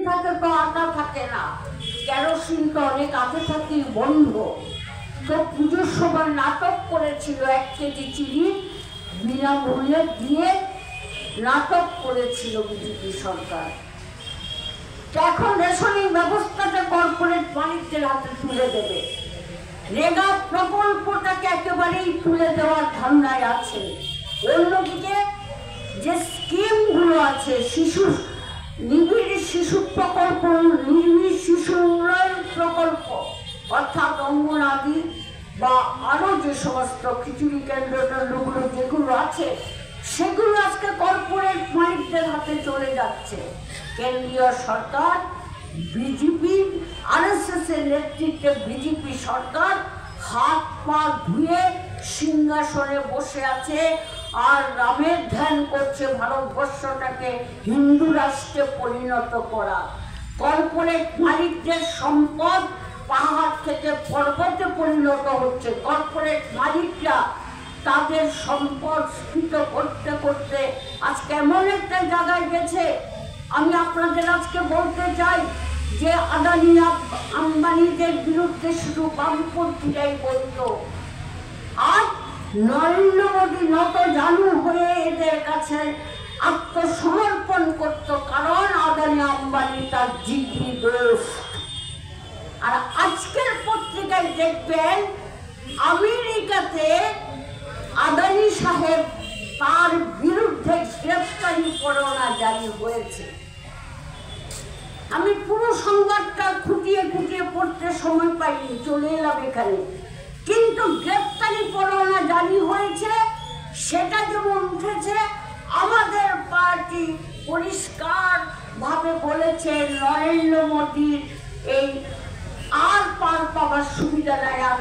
থাকে তো আটা থাকে না, কেরোসিন তো অনেক আগে থেকেই বন্ধ। তো পুজোর সময় নাটক করেছিল 1 কেজি চিনি বিনামূল্যে দিয়ে, নাটক করেছিল বিজেপি সরকার। এখন রেশনিং ব্যবস্থাটা কর্পোরেট মালিকদের হাতে তুলে দেবে। রেগা প্রকল্পটাকে একেবারেই তুলে দেওয়ার ধারণায় আছে। অন্যদিকে যে স্কিমগুলো আছে, নিবিড় শিশু প্রকল্প, নিবিড় শিশু উন্নয়ন প্রকল্প, অর্থাৎ অঙ্গনাদি বা আরো যে সমস্ত খিচুড়ি কেন্দ্রগুলো যেগুলো আছে, সেগুলো আজকে কর্পোরেট মালিকদের হাতে চলে যাচ্ছে। কেন্দ্রীয় সরকার, বিজেপি, আরএসএস এর নেতৃত্বে বিজেপি সরকার হাত পা ধুয়ে সিংহাসনে বসে আছে আর রামের ধ্যান করছে ভারতবর্ষটাকে হিন্দু রাষ্ট্রে পরিণত করা। কর্পোরেট মালিকদের সম্পদ পাহাড় থেকে পর্বতে পরিণত হচ্ছে। কর্পোরেট মালিকরা তাদের সম্পদ স্ফীত করতে করতে আজকে এমন একটা জায়গায় গেছে। আমি আপনাদের আজকে বলতে চাই যে আদানি আম্বানিদের বিরুদ্ধে শুধু বামপন্থীরাই বলতো, আর নরেন্দ্র মোদী নত জানু হয়ে এদের কাছে আত্মসমর্পণ করত, কারণ আদানি আম্বানি তার জিগরি দোষ। আর আজকের পত্রিকায় দেখবেন আমেরিকাতে আদানি সাহেব তার বিরুদ্ধে গ্রেফতারি পরোয়ানা জারি হয়েছে। আমি পুরো সংবাদটা খুঁটিয়ে খুঁটিয়ে পড়তে সময় পাইনি, চলে এলাম এখানে। কিন্তু গ্রেফতারি পরোয়ানা জারি হয়েছে, সেটা যেমন উঠেছে, আমাদের পার্টি পরিষ্কার ভাবে বলেছে নরেন্দ্র মোদীর এই আর পার পাওয়ার সুবিধা নাই, আর